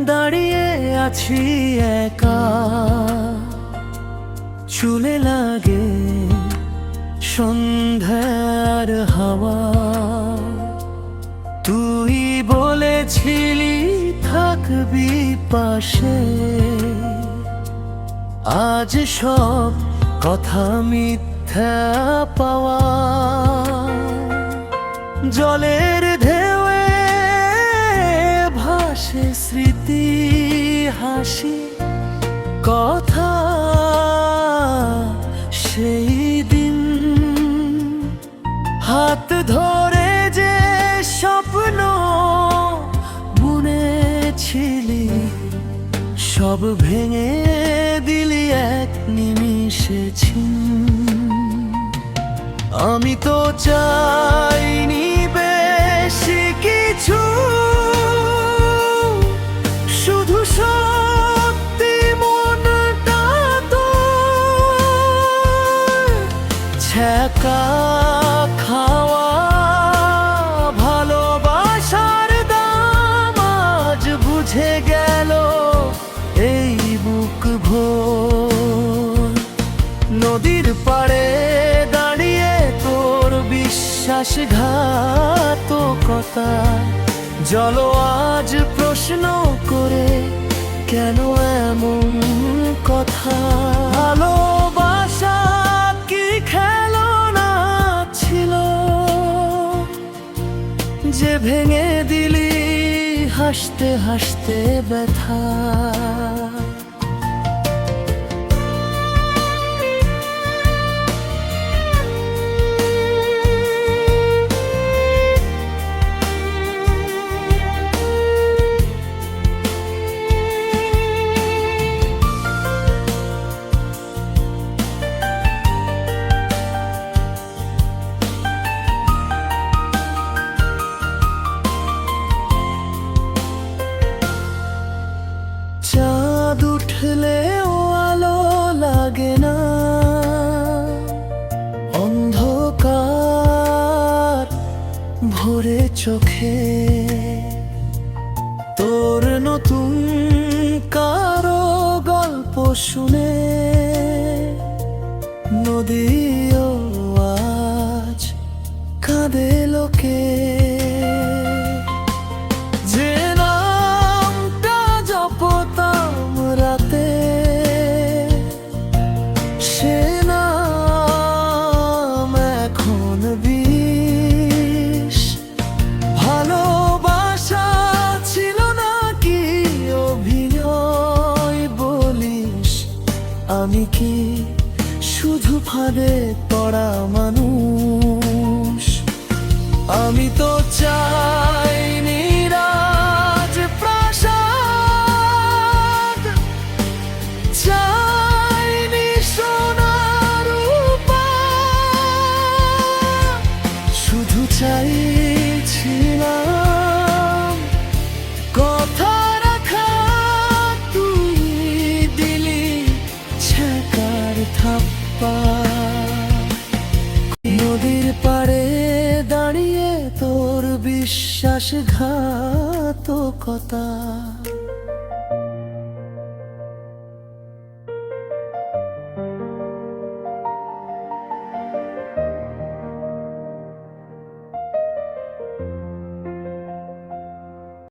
দাঁড়িয়ে আছি একা, চুলে লাগে সন্ধ্যার হাওয়া। তুই বলেছিলি থাকবি পাশে, আজ সব কথা মিথ্যা পাওয়া। জলের ঢেউয়ে ভাসে স্মৃতি, হাসি কথা সেই দিন। হাত ধরে যে স্বপ্ন বুনেছিলি, সব ভেঙে দিলি এক নিমিষে ছিন। আমি তো চাইনি বেশি কিছু, শুধু সত্যি মনটা তোর। ছ্যাঁকা খাওয়া ভালোবাসার দাম আজ বুঝে গেল এই বুক ভোর। নদীর পাড়ে দাঁড়িয়ে তোর বিশ্বাসঘাতকতা, জল আজ প্রশ্ন করে কেন এমন কথা। ভালোবাসা কি খেলনা ছিল যে ভেঙে দিলি হাসতে হাসতে ব্যথা। চাঁদ উঠলেও আলো লাগে না, অন্ধকার ভরে চোখে। তোর নতুন কারো গল্প শুনে নদীও আজ কাঁদে লোকে। যে নামটা জপতাম রাতে, সে নাম এখন বিষ। ভালোবাসা ছিল নাকি অভিনয় বলিস? আমি কি শুধু ফাঁদে পড়া মানুষ? আমি তো চাইনি রাজপ্রাসাদ, চাইনি সোনার রূপা, শুধু চাইছিলাম কথা রাখা। তুই দিলি ছ্যাঁকার থাপ্পা। নদীর পাড়ে দাঁড়িয়ে তোর বিশ্বাসঘাতকতা,